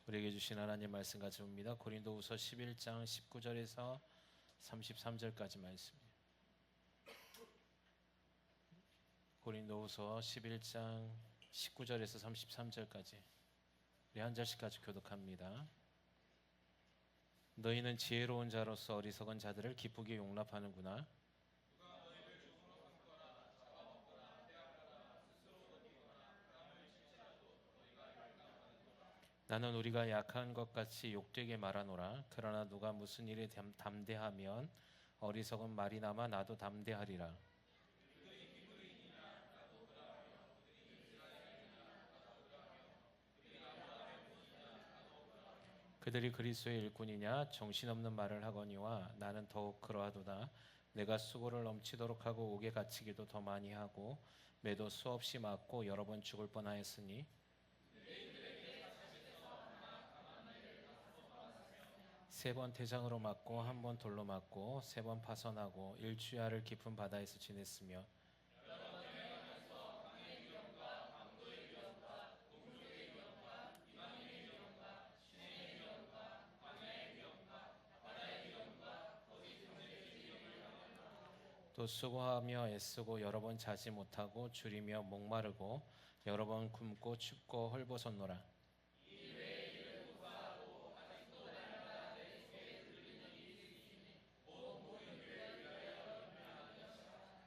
우리에게 주신 하나님 말씀 같이 봅니다. 고린도후서 11장 19절에서 33절까지 말씀이에요. 고린도후서 11장 19절에서 33절까지 우리 한 절씩 같이 교독합니다. 너희는 지혜로운 자로서 어리석은 자들을 기쁘게 용납하는구나. 나는 우리가 약한 것 같이 욕되게 말하노라. 그러나 누가 무슨 일에 담대하면 어리석은 말이나마 나도 담대하리라. 그들이 그리스도의 일꾼이냐 정신없는 말을 하거니와 나는 더욱 그러하도다. 내가 수고를 넘치도록 하고 옥에 갇히기도 더 많이 하고 매도 수없이 맞고 여러 번 죽을 뻔하였으니 세 번 태장으로 맞고 한 번 돌로 맞고 세 번 파선하고 일주야를 깊은 바다에서 지냈으며 또 수고하며 애쓰고 여러 번 자지 못하고 줄이며 목마르고 여러 번 굶고 춥고 헐벗었노라.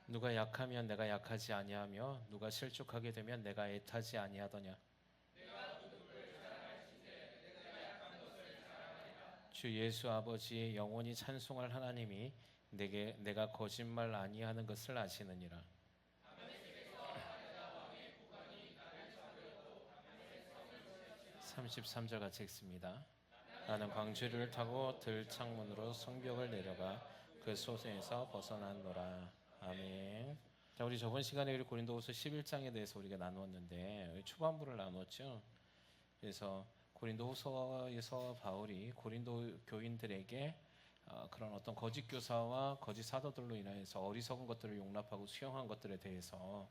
누가 약하면 내가 약하지 아니하며 누가 실족하게 되면 내가 애타지 아니하더냐. 주 예수 아버지 영원히 찬송할 하나님이 내가 거짓말 아니하는 것을 아시느니라. 33절 같이 읽습니다. 나는 광주리를 타고 들창문으로 성벽을 내려가 그 소생에서 벗어났노라. 아멘. 자, 우리 저번 시간에 우리 고린도후서 11장에 대해서 우리가 나누었는데 초반부를 나눴죠. 그래서 고린도후서에서 바울이 고린도 교인들에게 그런 어떤 거짓 교사와 거짓 사도들로 인하여서 어리석은 것들을 용납하고 수용한 것들에 대해서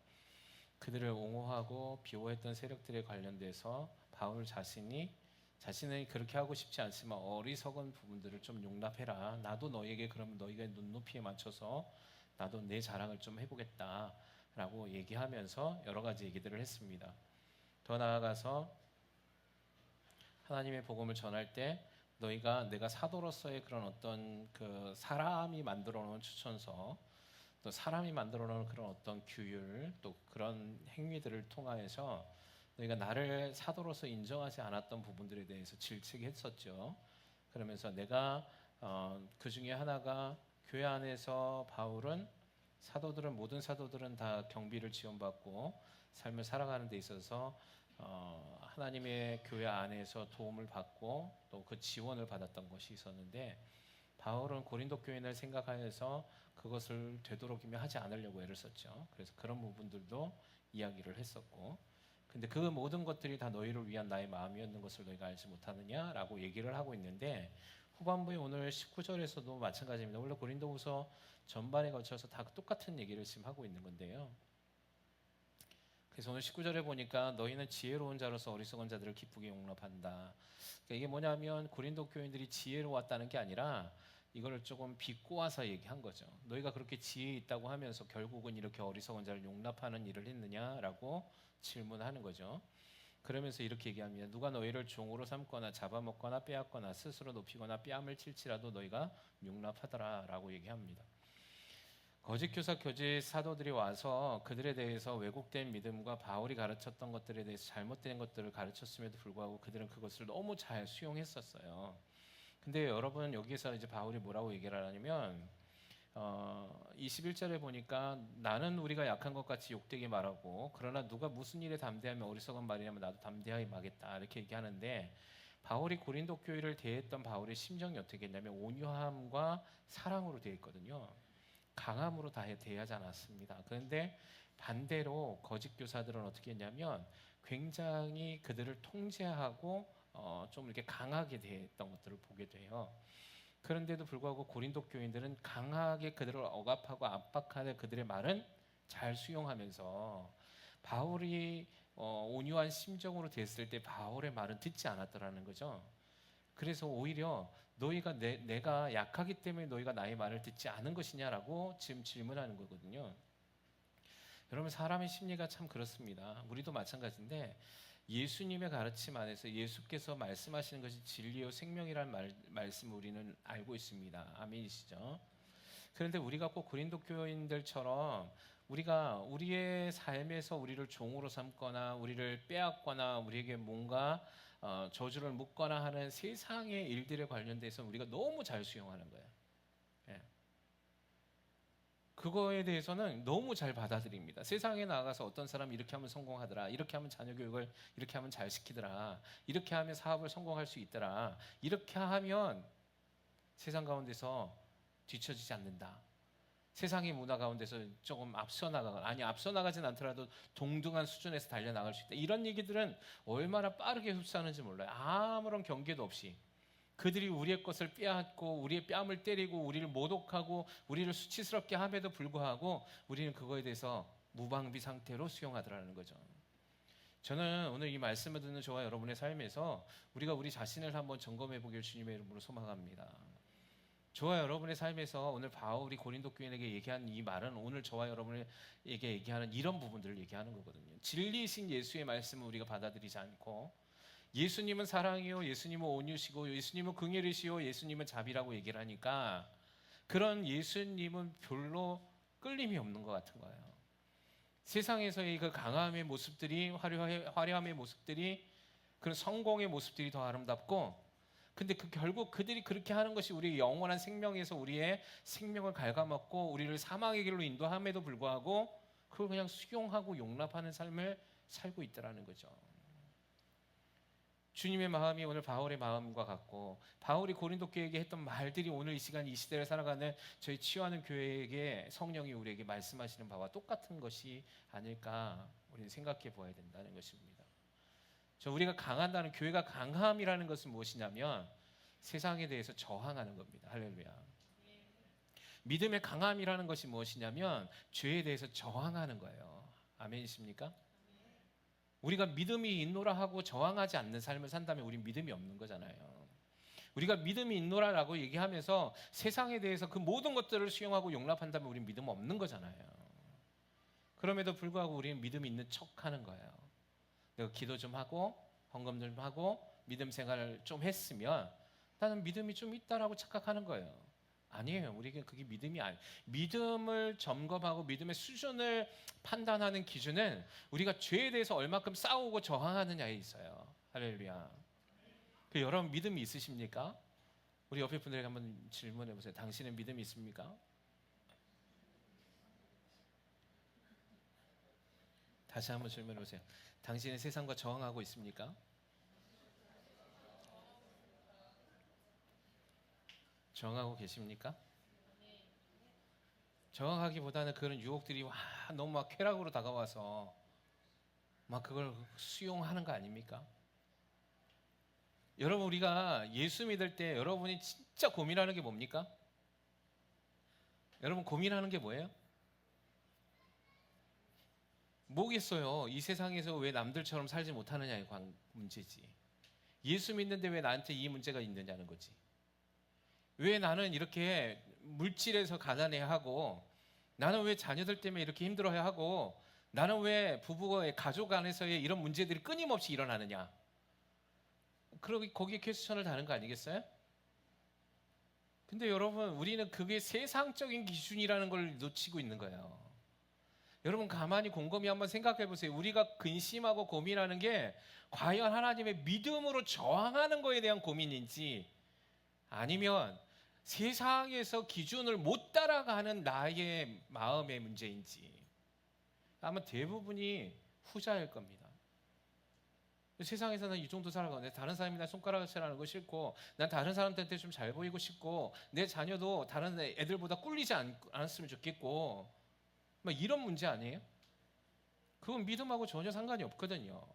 그들을 옹호하고 비호했던 세력들에 관련돼서 바울 자신은 그렇게 하고 싶지 않지만 어리석은 부분들을 좀 용납해라. 나도 너에게 그러면 너희가 눈높이에 맞춰서 나도 내 자랑을 좀 해보겠다라고 얘기하면서 여러 가지 얘기들을 했습니다. 더 나아가서 하나님의 복음을 전할 때 내가 사도로서의 그런 어떤 그 사람이 만들어 놓은 추천서, 또 사람이 만들어 놓은 그런 어떤 규율, 또 그런 행위들을 통하여서 너희가 나를 사도로서 인정하지 않았던 부분들에 대해서 질책했었죠. 그러면서 내가 그 중에 하나가 교회 안에서 바울은 모든 사도들은 다 경비를 지원받고 삶을 살아가는 데 있어서 하나님의 교회 안에서 도움을 받고 또 그 지원을 받았던 것이 있었는데 바울은 고린도 교인을 생각하여서 그것을 되도록이면 하지 않으려고 애를 썼죠. 그래서 그런 부분들도 이야기를 했었고, 근데 그 모든 것들이 다 너희를 위한 나의 마음이었는 것을 너희가 알지 못하느냐라고 얘기를 하고 있는데, 후반부에 오늘 19절에서도 마찬가지입니다. 원래 고린도후서 전반에 걸쳐서 다 똑같은 얘기를 지금 하고 있는 건데요. 그래서 오늘 19절에 보니까 너희는 지혜로운 자로서 어리석은 자들을 기쁘게 용납한다. 그러니까 이게 뭐냐면 고린도 교인들이 지혜로웠다는 게 아니라 이거를 조금 비꼬아서 얘기한 거죠. 너희가 그렇게 지혜 있다고 하면서 결국은 이렇게 어리석은 자를 용납하는 일을 했느냐라고 질문하는 거죠. 그러면서 이렇게 얘기합니다. 누가 너희를 종으로 삼거나 잡아먹거나 빼앗거나 스스로 높이거나 뺨을 칠지라도 너희가 용납하더라라고 얘기합니다. 거짓 교사, 거짓 사도들이 와서 그들에 대해서 왜곡된 믿음과 바울이 가르쳤던 것들에 대해서 잘못된 것들을 가르쳤음에도 불구하고 그들은 그것을 너무 잘 수용했었어요. 근데 여러분, 여기서 이제 바울이 뭐라고 얘기를 하냐면 21절에 보니까 나는 우리가 약한 것 같이 욕되게 말하고 그러나 누가 무슨 일에 담대하면 어리석은 말이냐면 나도 담대하게 말하겠다 이렇게 얘기하는데, 바울이 고린도 교회를 대했던 바울의 심정이 어떻게 했냐면 온유함과 사랑으로 되어 있거든요. 강함으로 다 대하지 않았습니다. 그런데 반대로 거짓 교사들은 어떻게 했냐면 굉장히 그들을 통제하고 좀 이렇게 강하게 대했던 것들을 보게 돼요. 그런데도 불구하고 고린도 교인들은 강하게 그들을 억압하고 압박하는 그들의 말은 잘 수용하면서 바울이 온유한 심정으로 됐을 때 바울의 말은 듣지 않았더라는 거죠. 그래서 오히려 너희가 내가 약하기 때문에 너희가 나의 말을 듣지 않은 것이냐라고 지금 질문하는 거거든요. 여러분, 사람의 심리가 참 그렇습니다. 우리도 마찬가지인데 예수님의 가르침 안에서 예수께서 말씀하시는 것이 진리요 생명이라는 말씀을 우리는 알고 있습니다. 아멘이시죠? 그런데 우리가 꼭 고린도 교인들처럼 우리가 우리의 삶에서 우리를 종으로 삼거나 우리를 빼앗거나 우리에게 뭔가 저주를 묻거나 하는 세상의 일들에 관련돼서 우리가 너무 잘 수용하는 거예요. 예. 그거에 대해서는 너무 잘 받아들입니다. 세상에 나가서 어떤 사람이 이렇게 하면 성공하더라, 이렇게 하면 자녀 교육을 이렇게 하면 잘 시키더라, 이렇게 하면 사업을 성공할 수 있더라, 이렇게 하면 세상 가운데서 뒤처지지 않는다, 세상의 문화 가운데서 조금 앞서 나가거나, 아니 앞서 나가진 않더라도 동등한 수준에서 달려나갈 수 있다, 이런 얘기들은 얼마나 빠르게 흡수하는지 몰라요. 아무런 경계도 없이 그들이 우리의 것을 빼앗고 우리의 뺨을 때리고 우리를 모독하고 우리를 수치스럽게 함에도 불구하고 우리는 그거에 대해서 무방비 상태로 수용하더라는 거죠. 저는 오늘 이 말씀을 듣는 저와 여러분의 삶에서 우리가 우리 자신을 한번 점검해 보길 주님의 이름으로 소망합니다. 저와 여러분의 삶에서 오늘 바울이 고린도 교인에게 얘기한 이 말은 오늘 저와 여러분에게 얘기하는 이런 부분들을 얘기하는 거거든요. 진리이신 예수의 말씀을 우리가 받아들이지 않고 예수님은 사랑이요, 예수님은 온유시고, 예수님은 긍휼이시요, 예수님은 자비라고 얘기를 하니까 그런 예수님은 별로 끌림이 없는 것 같은 거예요. 세상에서의 그 강함의 모습들이, 화려함의 모습들이, 그런 성공의 모습들이 더 아름답고, 근데 결국 그들이 그렇게 하는 것이 우리의 영원한 생명에서 우리의 생명을 갉아먹고 우리를 사망의 길로 인도함에도 불구하고 그걸 그냥 수용하고 용납하는 삶을 살고 있다라는 거죠. 주님의 마음이 오늘 바울의 마음과 같고, 바울이 고린도 교회에게 했던 말들이 오늘 이 시간 이 시대를 살아가는 저희 치유하는 교회에게 성령이 우리에게 말씀하시는 바와 똑같은 것이 아닐까 우리는 생각해 보아야 된다는 것입니다. 우리가 강한다는, 교회가 강함이라는 것은 무엇이냐면 세상에 대해서 저항하는 겁니다. 할렐루야. 믿음의 강함이라는 것이 무엇이냐면 죄에 대해서 저항하는 거예요. 아멘이십니까? 우리가 믿음이 있노라 하고 저항하지 않는 삶을 산다면 우린 믿음이 없는 거잖아요. 우리가 믿음이 있노라라고 얘기하면서 세상에 대해서 그 모든 것들을 수용하고 용납한다면 우린 믿음 없는 거잖아요. 그럼에도 불구하고 우리는 믿음이 있는 척하는 거예요. 내가 기도 좀 하고 헌금 좀 하고 믿음 생활을 좀 했으면 나는 믿음이 좀 있다라고 착각하는 거예요. 아니에요. 우리에게 그게 믿음이 아니에요. 믿음을 점검하고 믿음의 수준을 판단하는 기준은 우리가 죄에 대해서 얼마큼 싸우고 저항하느냐에 있어요. 할렐루야. 여러분 믿음이 있으십니까? 우리 옆에 분들에게 한번 질문해 보세요. 당신은 믿음이 있습니까? 다시 한번 질문해 보세요. 당신은 세상과 저항하고 있습니까? 저항하고 계십니까? 저항하기보다는 그런 유혹들이 너무 막 쾌락으로 다가와서 막 그걸 수용하는 거 아닙니까? 여러분, 우리가 예수 믿을 때 여러분이 진짜 고민하는 게 뭡니까? 여러분 고민하는 게 뭐예요? 뭐겠어요? 이 세상에서 왜 남들처럼 살지 못하느냐의 문제지. 예수 믿는데 왜 나한테 이 문제가 있느냐는 거지. 왜 나는 이렇게 물질에서 가난해하고, 나는 왜 자녀들 때문에 이렇게 힘들어하고, 나는 왜 부부의 가족 안에서의 이런 문제들이 끊임없이 일어나느냐. 거기에 퀘스천을 다는 거 아니겠어요? 근데 여러분, 우리는 그게 세상적인 기준이라는 걸 놓치고 있는 거예요. 여러분 가만히 곰곰이 한번 생각해 보세요. 우리가 근심하고 고민하는 게 과연 하나님의 믿음으로 저항하는 거에 대한 고민인지, 아니면 세상에서 기준을 못 따라가는 나의 마음의 문제인지. 아마 대부분이 후자일 겁니다. 세상에서는 이 정도 살아가는데 다른 사람이 나 손가락을 칠하는 거 싫고, 난 다른 사람들한테 좀 잘 보이고 싶고, 내 자녀도 다른 애들보다 꿀리지 않았으면 좋겠고, 막 이런 문제 아니에요? 그건 믿음하고 전혀 상관이 없거든요.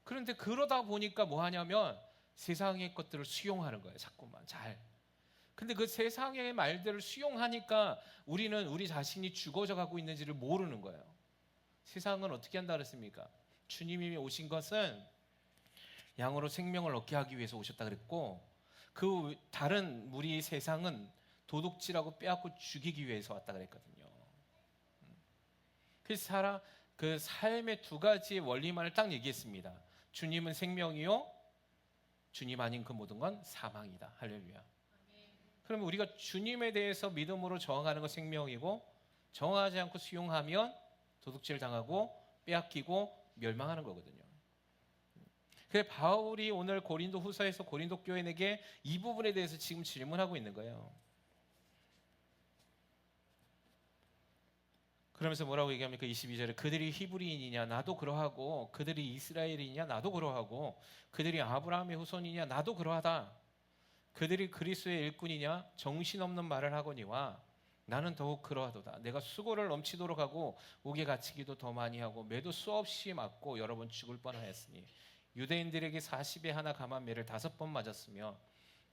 그런데 그러다 보니까 뭐 하냐면 세상의 것들을 수용하는 거예요. 자꾸만 잘. 근데 그 세상의 말들을 수용하니까 우리는 우리 자신이 죽어져 가고 있는지를 모르는 거예요. 세상은 어떻게 한다 그랬습니까? 주님이 오신 것은 양으로 생명을 얻게 하기 위해서 오셨다 그랬고, 그 다른 무리 세상은 도둑질하고 빼앗고 죽이기 위해서 왔다 그랬거든요. 그래서 그 삶의 두 가지의 원리만을 딱 얘기했습니다. 주님은 생명이요, 주님 아닌 그 모든 건 사망이다. 할렐루야. 그러면 우리가 주님에 대해서 믿음으로 저항하는 건 생명이고, 저항하지 않고 수용하면 도둑질 당하고 빼앗기고 멸망하는 거거든요. 그래서 바울이 오늘 고린도 후서에서 고린도 교인에게 이 부분에 대해서 지금 질문하고 있는 거예요. 그러면서 뭐라고 얘기합니까? 22절에 그들이 히브리인이냐 나도 그러하고, 그들이 이스라엘이냐 나도 그러하고, 그들이 아브라함의 후손이냐 나도 그러하다. 그들이 그리스도의 일꾼이냐 정신없는 말을 하거니와 나는 더욱 그러하도다. 내가 수고를 넘치도록 하고 옥에 갇히기도 더 많이 하고 매도 수없이 맞고 여러 번 죽을 뻔하였으니 유대인들에게 40에 하나 감한 매를 5번 맞았으며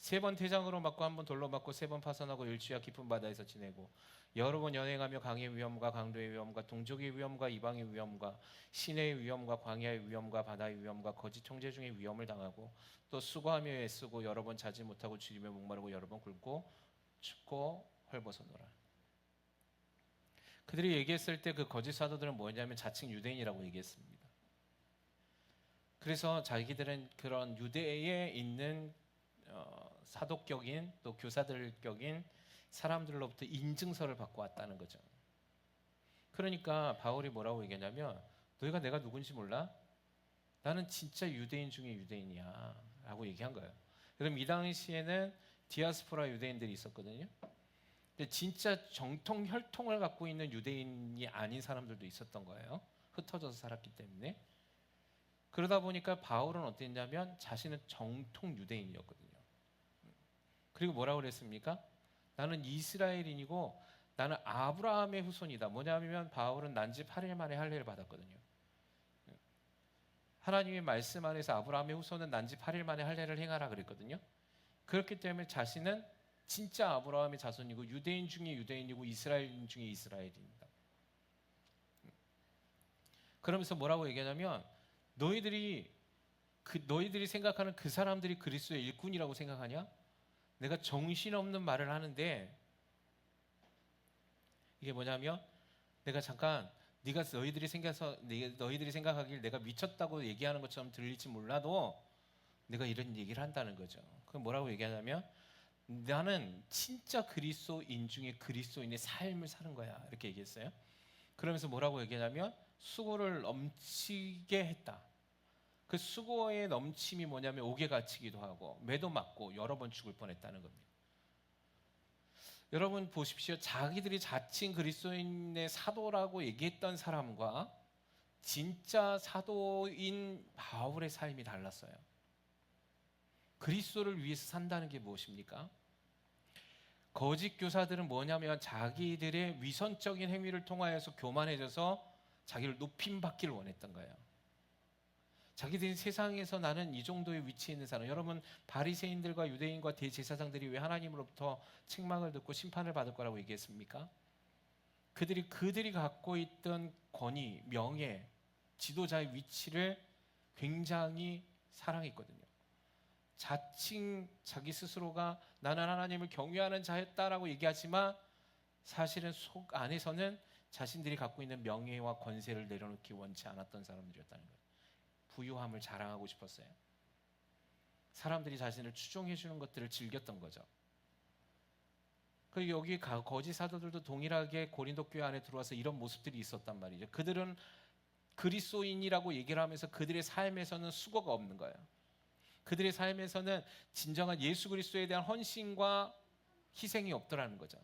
3번 태장으로 맞고 1번 돌로 맞고 3번 파선하고 일주야 깊은 바다에서 지내고 여러 번 연행하며 강의 위험과 강도의 위험과 동족의 위험과 이방의 위험과 시내의 위험과 광야의 위험과 바다의 위험과 거짓 형제 중의 위험을 당하고 또 수고하며 애쓰고 여러 번 자지 못하고 주님에 목마르고 여러 번 굶고 춥고 헐벗어노라. 그들이 얘기했을 때 그 거짓 사도들은 뭐냐면 자칭 유대인이라고 얘기했습니다. 그래서 자기들은 그런 유대에 있는 사도격인 또 교사들격인 사람들로부터 인증서를 받고 왔다는 거죠. 그러니까 바울이 뭐라고 얘기하냐면 너희가 내가 누군지 몰라? 나는 진짜 유대인 중에 유대인이야 라고 얘기한 거예요. 그럼 이 당시에는 디아스포라 유대인들이 있었거든요. 근데 진짜 정통 혈통을 갖고 있는 유대인이 아닌 사람들도 있었던 거예요. 흩어져서 살았기 때문에. 그러다 보니까 바울은 어땠냐면 자신은 정통 유대인이었거든요. 그리고 뭐라고 그랬습니까? 나는 이스라엘인이고 나는 아브라함의 후손이다. 뭐냐면 바울은 난지 8일 만에 할례를 받았거든요. 하나님의 말씀 안에서 아브라함의 후손은 난지 8일 만에 할례를 행하라 그랬거든요. 그렇기 때문에 자신은 진짜 아브라함의 자손이고 유대인 중에 유대인이고 이스라엘인 중에 이스라엘입니다. 그러면서 뭐라고 얘기하냐면 너희들이 생각하는 그 사람들이 그리스도의 일꾼이라고 생각하냐? 내가 정신없는 말을 하는데 이게 뭐냐면 내가 잠깐 너희들이 생각하길 내가 미쳤다고 얘기하는 것처럼 들릴지 몰라도 내가 이런 얘기를 한다는 거죠. 그럼 뭐라고 얘기하냐면 나는 진짜 그리스도인 중에 그리스도인의 삶을 사는 거야 이렇게 얘기했어요. 그러면서 뭐라고 얘기하냐면 수고를 넘치게 했다. 그 수고의 넘침이 뭐냐면 옥에 갇히기도 하고 매도 맞고 여러 번 죽을 뻔했다는 겁니다. 여러분 보십시오. 자기들이 자칭 그리스도인의 사도라고 얘기했던 사람과 진짜 사도인 바울의 삶이 달랐어요. 그리스도를 위해서 산다는 게 무엇입니까? 거짓 교사들은 뭐냐면 자기들의 위선적인 행위를 통하여서 교만해져서 자기를 높임받기를 원했던 거예요. 자기들이 세상에서 나는 이 정도의 위치에 있는 사람. 여러분 바리새인들과 유대인과 대제사장들이 왜 하나님으로부터 책망을 듣고 심판을 받을 거라고 얘기했습니까? 그들이 갖고 있던 권위, 명예, 지도자의 위치를 굉장히 사랑했거든요. 자칭 자기 스스로가 나는 하나님을 경외하는 자였다라고 얘기하지만 사실은 속 안에서는 자신들이 갖고 있는 명예와 권세를 내려놓기 원치 않았던 사람들이었다는 거예요. 부유함을 자랑하고 싶었어요. 사람들이 자신을 추종해 주는 것들을 즐겼던 거죠. 그리고 여기 거짓 사도들도 동일하게 고린도 교회 안에 들어와서 이런 모습들이 있었단 말이죠. 그들은 그리스도인이라고 얘기를 하면서 그들의 삶에서는 수고가 없는 거예요. 그들의 삶에서는 진정한 예수 그리스도에 대한 헌신과 희생이 없더라는 거죠.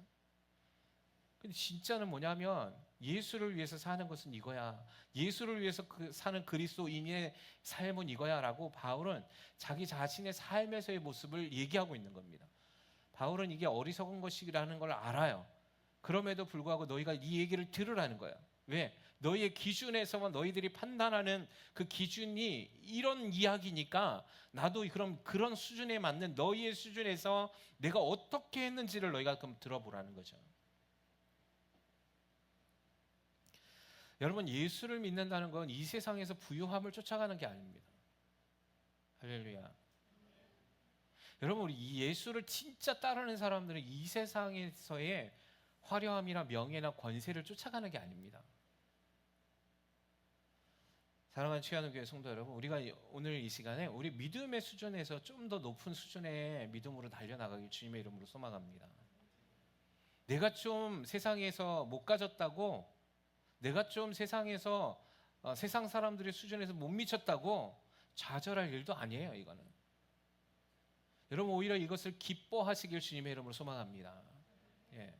근데 진짜는 뭐냐면 예수를 위해서 사는 것은 이거야. 예수를 위해서 사는 그리스도인의 삶은 이거야라고 바울은 자기 자신의 삶에서의 모습을 얘기하고 있는 겁니다. 바울은 이게 어리석은 것이라는 걸 알아요. 그럼에도 불구하고 너희가 이 얘기를 들으라는 거야. 왜? 너희의 기준에서만 너희들이 판단하는 그 기준이 이런 이야기니까 나도 그런 수준에 맞는 너희의 수준에서 내가 어떻게 했는지를 너희가 그럼 들어보라는 거죠. 여러분, 예수를 믿는다는 건 이 세상에서 부유함을 쫓아가는 게 아닙니다. 할렐루야. 여러분, 우리 이 예수를 진짜 따르는 사람들은 이 세상에서의 화려함이나 명예나 권세를 쫓아가는 게 아닙니다. 사랑하는 취하는 교회 성도 여러분, 우리가 오늘 이 시간에 우리 믿음의 수준에서 좀 더 높은 수준의 믿음으로 달려나가길 주님의 이름으로 소망합니다. 내가 좀 세상에서 못 가졌다고, 내가 좀 세상에서 세상 사람들의 수준에서 못 미쳤다고 좌절할 일도 아니에요. 이거는 여러분, 오히려 이것을 기뻐하시길 주님의 이름으로 소망합니다. 예.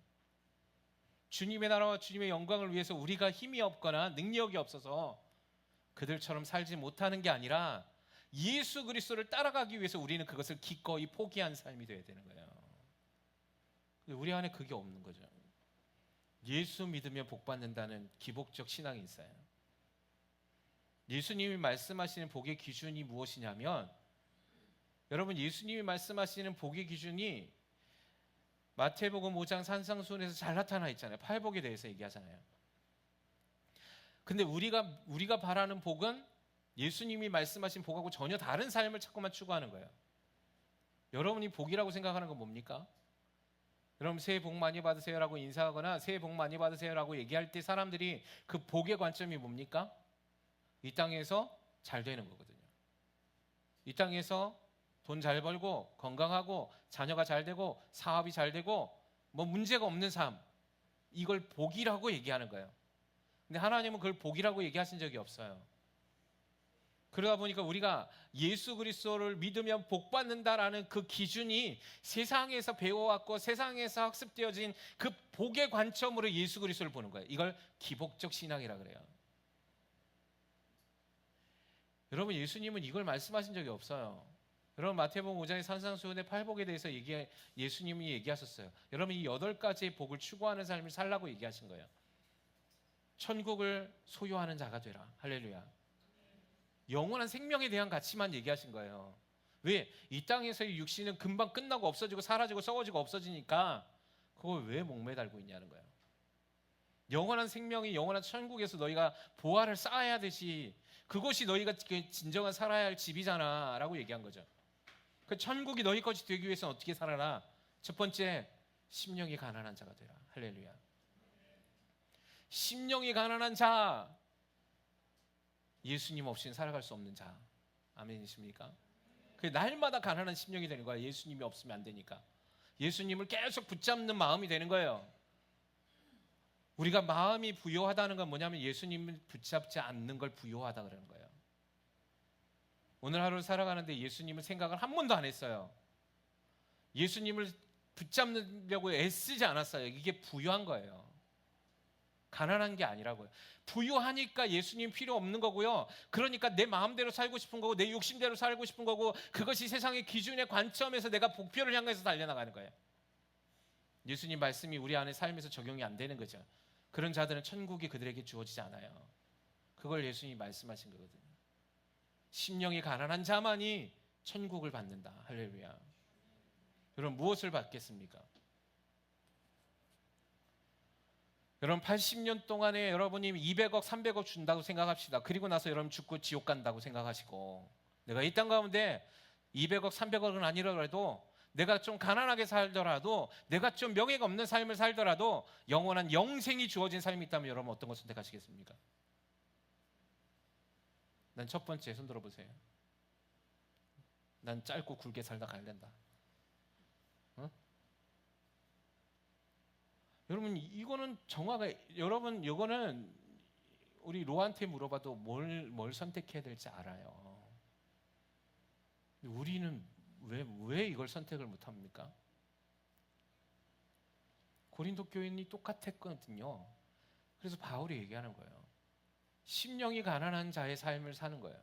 주님의 나라와 주님의 영광을 위해서 우리가 힘이 없거나 능력이 없어서 그들처럼 살지 못하는 게 아니라 예수 그리스도를 따라가기 위해서 우리는 그것을 기꺼이 포기한 삶이 되어야 되는 거예요. 우리 안에 그게 없는 거죠. 예수 믿으면 복 받는다는 기복적 신앙이 있어요. 예수님이 말씀하시는 복의 기준이 무엇이냐면, 여러분, 예수님이 말씀하시는 복의 기준이 마태복음 5장 산상수훈에서 잘 나타나 있잖아요. 팔복에 대해서 얘기하잖아요. 근데 우리가 바라는 복은 예수님이 말씀하신 복하고 전혀 다른 삶을 자꾸만 추구하는 거예요. 여러분이 복이라고 생각하는 건 뭡니까? 여러분, 새해 복 많이 받으세요라고 인사하거나 새해 복 많이 받으세요라고 얘기할 때 사람들이 그 복의 관점이 뭡니까? 이 땅에서 잘 되는 거거든요. 이 땅에서 돈 잘 벌고 건강하고 자녀가 잘 되고 사업이 잘 되고 뭐 문제가 없는 삶, 이걸 복이라고 얘기하는 거예요. 근데 하나님은 그걸 복이라고 얘기하신 적이 없어요. 그러다 보니까 우리가 예수 그리스도를 믿으면 복 받는다라는 그 기준이 세상에서 배워왔고 세상에서 학습되어진 그 복의 관점으로 예수 그리스도를 보는 거예요. 이걸 기복적 신앙이라 그래요. 여러분, 예수님은 이걸 말씀하신 적이 없어요. 여러분, 마태복음 5장의 산상수훈의 팔복에 대해서 예수님이 얘기하셨어요. 여러분, 이 8가지의 복을 추구하는 삶을 살라고 얘기하신 거예요. 천국을 소유하는 자가 되라. 할렐루야. 영원한 생명에 대한 가치만 얘기하신 거예요. 왜? 이 땅에서의 육신은 금방 끝나고 없어지고 사라지고 썩어지고 없어지니까 그걸 왜 목매달고 있냐는 거예요. 영원한 생명이 영원한 천국에서 너희가 보화를 쌓아야 하듯이 그것이 너희가 진정한 살아야 할 집이잖아 라고 얘기한 거죠. 그 천국이 너희 것이 되기 위해서는 어떻게 살아라? 첫 번째, 심령이 가난한 자가 되라. 할렐루야. 심령이 가난한 자, 예수님 없이는 살아갈 수 없는 자. 아멘이십니까? 그 날마다 가난한 심령이 되는 거야. 예수님이 없으면 안 되니까. 예수님을 계속 붙잡는 마음이 되는 거예요. 우리가 마음이 부요하다는 건 뭐냐면 예수님을 붙잡지 않는 걸 부요하다 그러는 거예요. 오늘 하루를 살아가는데 예수님을 생각을 한 번도 안 했어요. 예수님을 붙잡으려고 애쓰지 않았어요. 이게 부요한 거예요. 가난한 게 아니라고요. 부유하니까 예수님 필요 없는 거고요. 그러니까 내 마음대로 살고 싶은 거고 내 욕심대로 살고 싶은 거고 그것이 세상의 기준의 관점에서 내가 목표를 향해서 달려나가는 거예요. 예수님 말씀이 우리 안에 삶에서 적용이 안 되는 거죠. 그런 자들은 천국이 그들에게 주어지지 않아요. 그걸 예수님이 말씀하신 거거든요. 심령이 가난한 자만이 천국을 받는다. 할렐루야. 여러분, 무엇을 받겠습니까? 여러분, 80년 동안에 여러분이 200억, 300억 준다고 생각합시다. 그리고 나서 여러분 죽고 지옥 간다고 생각하시고, 내가 이 땅 가운데 200억, 300억은 아니더라도 내가 좀 가난하게 살더라도 내가 좀 명예가 없는 삶을 살더라도 영원한 영생이 주어진 삶이 있다면 여러분 어떤 걸 선택하시겠습니까? 난 첫 번째, 손 들어보세요. 난 짧고 굵게 살다 갈랜다. 어? 여러분, 이거는 여러분, 이거는 우리 로한테 물어봐도 뭘 선택해야 될지 알아요. 우리는 왜 이걸 선택을 못합니까? 고린도 교인이 똑같았거든요. 그래서 바울이 얘기하는 거예요. 심령이 가난한 자의 삶을 사는 거예요.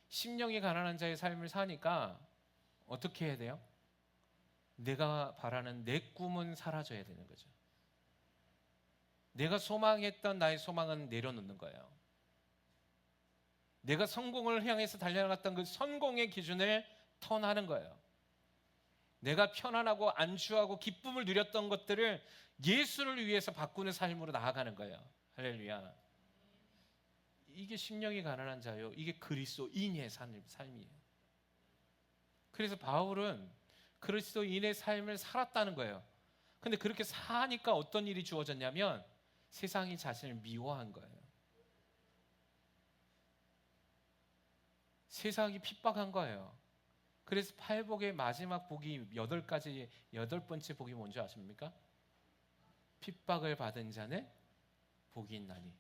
심령이 가난한 자의 삶을 사니까 어떻게 해야 돼요? 내가 바라는 내 꿈은 사라져야 되는 거죠. 내가 소망했던 나의 소망은 내려놓는 거예요. 내가 성공을 향해서 달려나갔던 그 성공의 기준을 턴하는 거예요. 내가 편안하고 안주하고 기쁨을 누렸던 것들을 예수를 위해서 바꾸는 삶으로 나아가는 거예요. 할렐루야. 이게 심령이 가난한 자요. 이게 그리스도인의 삶이에요. 그래서 바울은 그리스도인의 삶을 살았다는 거예요. 근데 그렇게 사니까 어떤 일이 주어졌냐면 세상이 자신을 미워한 거예요. 세상이 핍박한 거예요. 그래서 팔복의 마지막 복이 8가지, 8번째 복이 뭔지 아십니까? 핍박을 받은 자는 복이 있나니.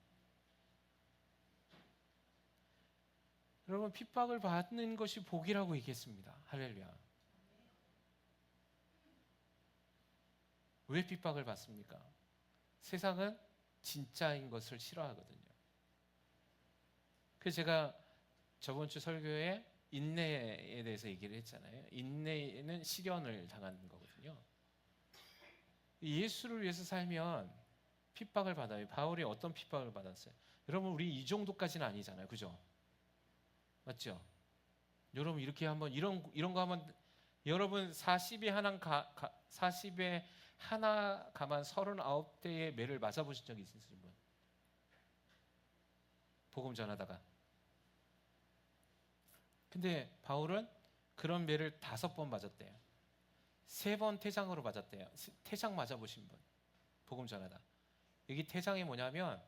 여러분, 핍박을 받는 것이 복이라고 얘기했습니다. 할렐루야. 왜 핍박을 받습니까? 세상은 진짜인 것을 싫어하거든요. 그래서 제가 저번 주 설교에 인내에 대해서 얘기를 했잖아요. 인내는 시련을 당하는 거거든요. 예수를 위해서 살면 핍박을 받아요. 바울이 어떤 핍박을 받았어요? 여러분, 우리 이 정도까지는 아니잖아요. 그죠? 맞죠? 여러분, 이렇게 한번 이런 거 한번, 여러분 40에 하나 가만 39대의 매를 맞아보신 적이 있으신 분? 복음 전하다가. 근데 바울은 그런 매를 5번 맞았대요. 3번 태장으로 맞았대요. 태장 맞아보신 분? 복음 전하다. 여기 태장이 뭐냐면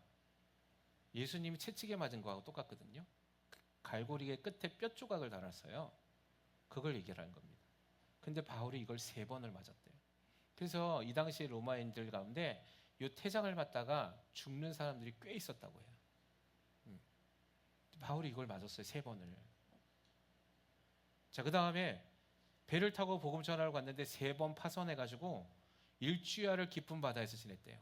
예수님이 채찍에 맞은 거하고 똑같거든요. 갈고리의 끝에 뼈 조각을 달았어요. 그걸 얘기하는 겁니다. 근데 바울이 이걸 3번을 맞았대요. 그래서 이 당시 로마인들 가운데 이 태장을 맞다가 죽는 사람들이 꽤 있었다고 해요. 바울이 이걸 맞았어요. 3번을. 자, 그 다음에 배를 타고 복음 전하러 갔는데 3번 파손해가지고 일주일을 깊은 바다에서 지냈대요.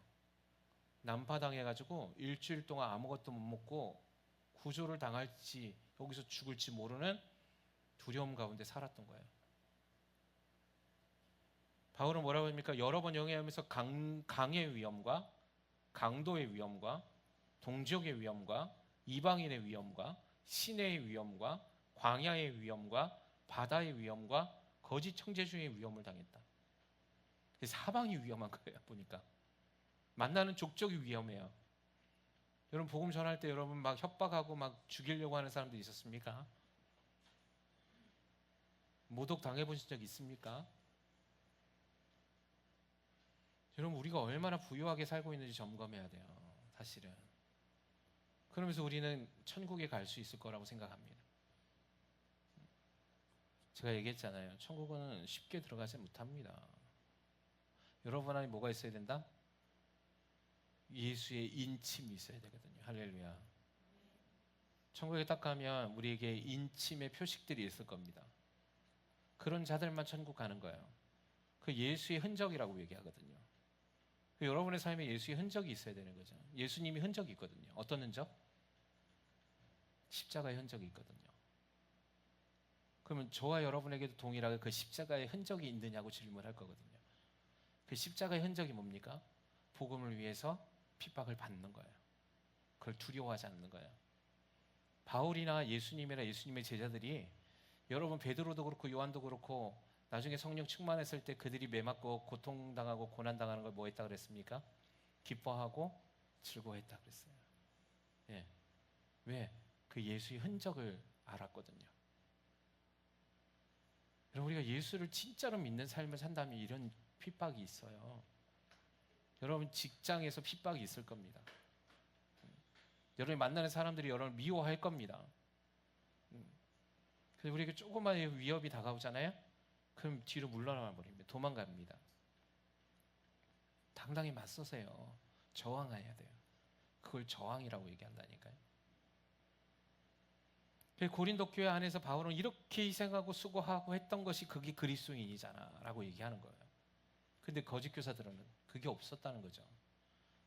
난파당해가지고 일주일 동안 아무것도 못 먹고 구조를 당할지 여기서 죽을지 모르는 두려움 가운데 살았던 거예요. 바울은 뭐라고 합니까? 여러 번 영해하면서 강의 위험과 강도의 위험과 동지역의 위험과 이방인의 위험과 시내의 위험과 광야의 위험과 바다의 위험과 거짓 청재주의 위험을 당했다. 사방이 위험한 거예요. 보니까 만나는 족적이 위험해요. 여러분, 복음 전할 때 여러분 막 협박하고 막 죽이려고 하는 사람들 있었습니까? 모독 당해보신 적 있습니까? 여러분, 우리가 얼마나 부유하게 살고 있는지 점검해야 돼요. 사실은. 그러면서 우리는 천국에 갈 수 있을 거라고 생각합니다. 제가 얘기했잖아요. 천국은 쉽게 들어가지 못합니다. 여러분 안에 뭐가 있어야 된다? 예수의 인침이 있어야 되거든요. 할렐루야. 천국에 딱 가면 우리에게 인침의 표식들이 있을 겁니다. 그런 자들만 천국 가는 거예요. 그 예수의 흔적이라고 얘기하거든요. 여러분의 삶에 예수의 흔적이 있어야 되는 거죠. 예수님이 흔적이 있거든요. 어떤 흔적? 십자가의 흔적이 있거든요. 그러면 저와 여러분에게도 동일하게 그 십자가의 흔적이 있느냐고 질문할 거거든요. 그 십자가의 흔적이 뭡니까? 복음을 위해서 핍박을 받는 거예요. 그걸 두려워하지 않는 거예요. 바울이나 예수님이나 예수님의 제자들이, 여러분 베드로도 그렇고 요한도 그렇고 나중에 성령 충만했을 때 그들이 매맞고 고통당하고 고난당하는 걸 뭐 했다 그랬습니까? 기뻐하고 즐거워했다 그랬어요. 예. 왜? 그 예수의 흔적을 알았거든요. 여러분, 우리가 예수를 진짜로 믿는 삶을 산다면 이런 핍박이 있어요. 여러분, 직장에서 핍박이 있을 겁니다. 여러분이 만나는 사람들이 여러분을 미워할 겁니다. 그래서 우리에게 조그마한 위협이 다가오잖아요. 그럼 뒤로 물러나 버립니다. 도망갑니다. 당당히 맞서세요. 저항해야 돼요. 그걸 저항이라고 얘기한다니까요. 고린도 교회 안에서 바울은 이렇게 희생하고 수고하고 했던 것이 그게 그리스도인이잖아 라고 얘기하는 거예요. 근데 거짓 교사들은 그게 없었다는 거죠.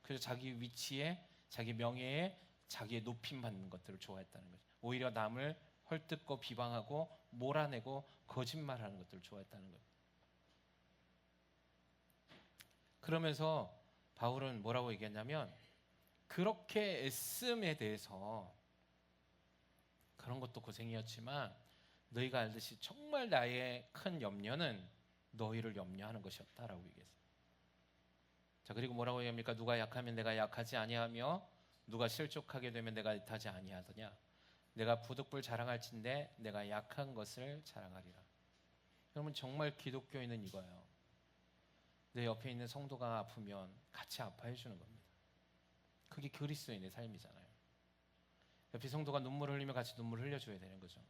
그래서 자기 위치에, 자기 명예에, 자기의 높임 받는 것들을 좋아했다는 거죠. 오히려 남을 헐뜯고 비방하고 몰아내고 거짓말하는 것들을 좋아했다는 거예요. 그러면서 바울은 뭐라고 얘기했냐면, 그렇게 애씀에 대해서 그런 것도 고생이었지만 너희가 알듯이 정말 나의 큰 염려는 너희를 염려하는 것이었다라고 얘기했어요. 자, 그리고 뭐라고 얘기합니까? 누가 약하면 내가 약하지 아니하며 누가 실족하게 되면 내가 애타지 아니하더냐. 내가 부득불 자랑할진대 내가 약한 것을 자랑하리라. 여러분 정말 기독교인은 이거예요. 내 옆에 있는 성도가 아프면 같이 아파해 주는 겁니다. 그게 그리스도인의 삶이잖아요. 옆에 성도가 눈물을 흘리면 같이 눈물을 흘려줘야 되는 거죠.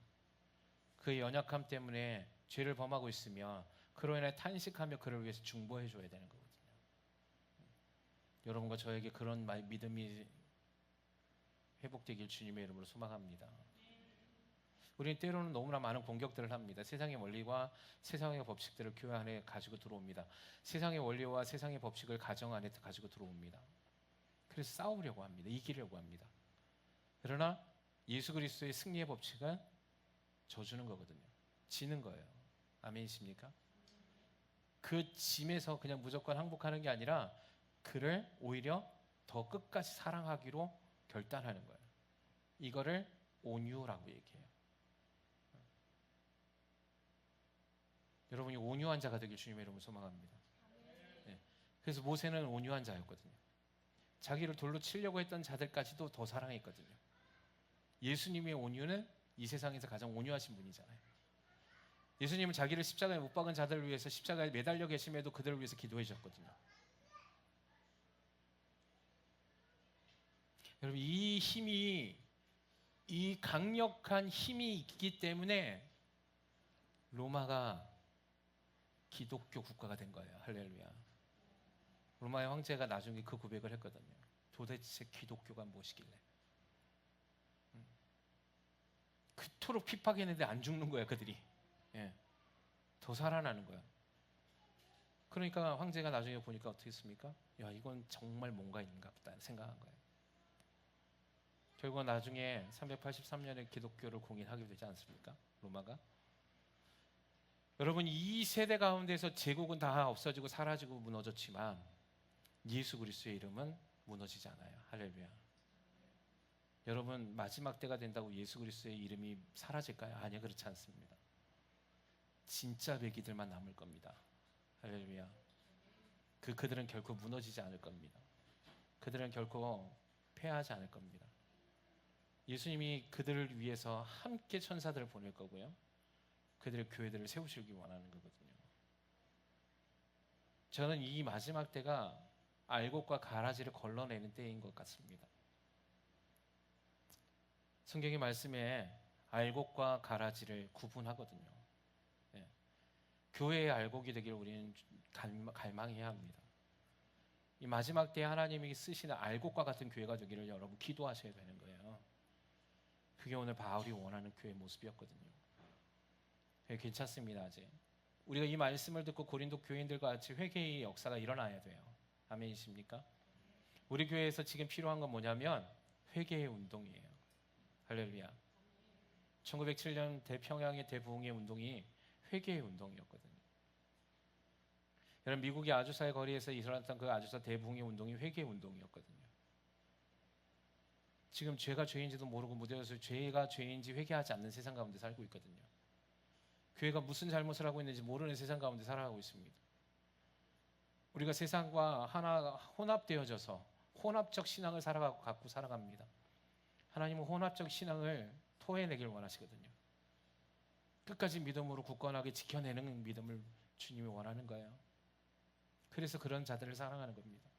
그의 연약함 때문에 죄를 범하고 있으면 그로 인해 탄식하며 그를 위해서 중보해 줘야 되는 거거든요. 여러분과 저에게 그런 믿음이 회복되길 주님의 이름으로 소망합니다. 우리는 때로는 너무나 많은 공격들을 합니다. 세상의 원리와 세상의 법칙들을 교회 안에 가지고 들어옵니다. 세상의 원리와 세상의 법칙을 가정 안에 가지고 들어옵니다. 그래서 싸우려고 합니다. 이기려고 합니다. 그러나 예수 그리스도의 승리의 법칙은 져주는 거거든요. 지는 거예요. 아멘이십니까? 그 짐에서 그냥 무조건 항복하는 게 아니라 그를 오히려 더 끝까지 사랑하기로 결단하는 거예요. 이거를 온유라고 얘기해요. 여러분이 온유한 자가 되길 주님의 이름으로 소망합니다. 네. 그래서 모세는 온유한 자였거든요. 자기를 돌로 치려고 했던 자들까지도 더 사랑했거든요. 예수님의 온유는 이 세상에서 가장 온유하신 분이잖아요. 예수님은 자기를 십자가에 못 박은 자들을 위해서 십자가에 매달려 계심에도 그들을 위해서 기도해 주셨거든요. 여러분 이 힘이, 이 강력한 힘이 있기 때문에 로마가 기독교 국가가 된 거예요. 할렐루야. 로마의 황제가 나중에 그 고백을 했거든요. 도대체 기독교가 무엇이길래? 그토록 핍박했는데 안 죽는 거야 그들이. 예. 더 살아나는 거야. 그러니까 황제가 나중에 보니까 어떻게 했습니까? 야 이건 정말 뭔가 있는가 보다 생각한 거예요. 결국 나중에 383년에 기독교를 공인하게 되지 않습니까? 로마가. 여러분 이 세대 가운데서 제국은 다 없어지고 사라지고 무너졌지만 예수 그리스도의 이름은 무너지지 않아요. 할렐루야. 여러분 마지막 때가 된다고 예수 그리스도의 이름이 사라질까요? 아니요, 그렇지 않습니다. 진짜 배기들만 남을 겁니다. 할렐루야. 그들은 결코 무너지지 않을 겁니다. 그들은 결코 패하지 않을 겁니다. 예수님이 그들을 위해서 함께 천사들을 보낼 거고요. 그들의 교회들을 세우시기 원하는 거거든요. 저는 이 마지막 때가 알곡과 가라지를 걸러내는 때인 것 같습니다. 성경의 말씀에 알곡과 가라지를 구분하거든요. 네. 교회의 알곡이 되기를 우리는 갈망해야 합니다. 이 마지막 때에 하나님이 쓰시는 알곡과 같은 교회가 되기를 여러분 기도하셔야 되는 거예요. 그게 오늘 바울이 원하는 교회의 모습이었거든요. 괜찮습니다. 아직 우리가 이 말씀을 듣고 고린도 교인들과 같이 회개의 역사가 일어나야 돼요. 아멘이십니까? 우리 교회에서 지금 필요한 건 뭐냐면 회개의 운동이에요. 할렐루야. 1907년 대평양의 대부흥의 운동이 회개의 운동이었거든요. 여러분 미국의 아주사의 거리에서 일어났던 그 아주사 대부흥의 운동이 회개의 운동이었거든요. 지금 죄가 죄인지도 모르고 무뎌서 죄가 죄인지 회개하지 않는 세상 가운데 살고 있거든요. 교회가 무슨 잘못을 하고 있는지 모르는 세상 가운데 살아가고 있습니다. 우리가 세상과 하나 혼합되어져서 혼합적 신앙을 갖고 살아갑니다. 하나님은 혼합적 신앙을 토해내길 원하시거든요. 끝까지 믿음으로 굳건하게 지켜내는 믿음을 주님이 원하는 거예요. 그래서 그런 자들을 사랑하는 겁니다.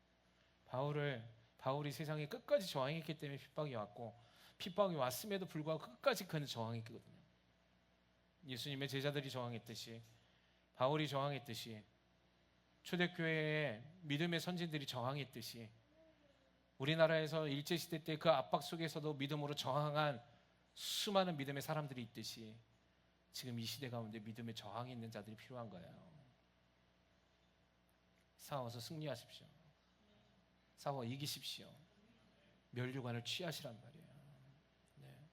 바울이 세상에 끝까지 저항했기 때문에 핍박이 왔고, 핍박이 왔음에도 불구하고 끝까지 그는 저항했거든요. 예수님의 제자들이 저항했듯이, 바울이 저항했듯이, 초대교회의 믿음의 선진들이 저항했듯이, 우리나라에서 일제시대 때 그 압박 속에서도 믿음으로 저항한 수많은 믿음의 사람들이 있듯이 지금 이 시대 가운데 믿음에 저항이 있는 자들이 필요한 거예요. 싸워서 승리하십시오. 싸워 이기십시오. 면류관을 취하시란 말이에요. 네.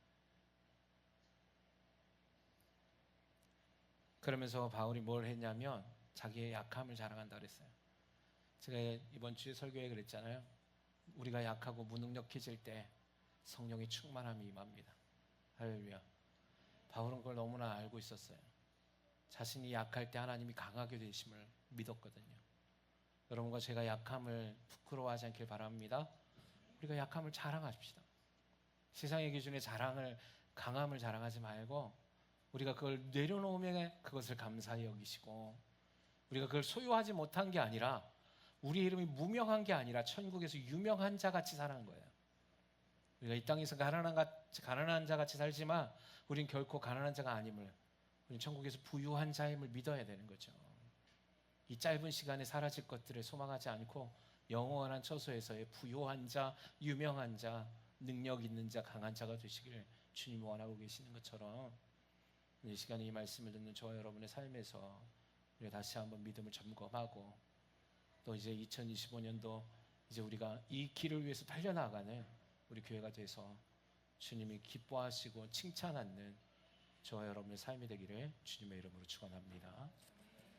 그러면서 바울이 뭘 했냐면 자기의 약함을 자랑한다 그랬어요. 제가 이번 주에 설교에 그랬잖아요. 우리가 약하고 무능력해질 때 성령의 충만함이 임합니다. 할렐루야. 바울은 그걸 너무나 알고 있었어요. 자신이 약할 때 하나님이 강하게 되심을 믿었거든요. 여러분과 제가 약함을 부끄러워하지 않길 바랍니다. 우리가 약함을 자랑합시다. 세상의 기준에 강함을 자랑하지 말고 우리가 그걸 내려놓으면 그것을 감사히 여기시고, 우리가 그걸 소유하지 못한 게 아니라 우리 이름이 무명한 게 아니라 천국에서 유명한 자 같이 사는 거예요. 우리가 이 땅에서 가난한 자 같이 살지만 우린 결코 가난한 자가 아님을, 우린 천국에서 부유한 자임을 믿어야 되는 거죠. 이 짧은 시간에 사라질 것들을 소망하지 않고 영원한 처소에서의 부유한 자, 유명한 자, 능력 있는 자, 강한 자가 되시길 주님 원하고 계시는 것처럼, 이 시간에 이 말씀을 듣는 저와 여러분의 삶에서 우리가 다시 한번 믿음을 점검하고, 또 이제 2025년도 이제 우리가 이 길을 위해서 달려나가는 우리 교회가 돼서 주님이 기뻐하시고 칭찬하는 저와 여러분의 삶이 되기를 주님의 이름으로 축원합니다.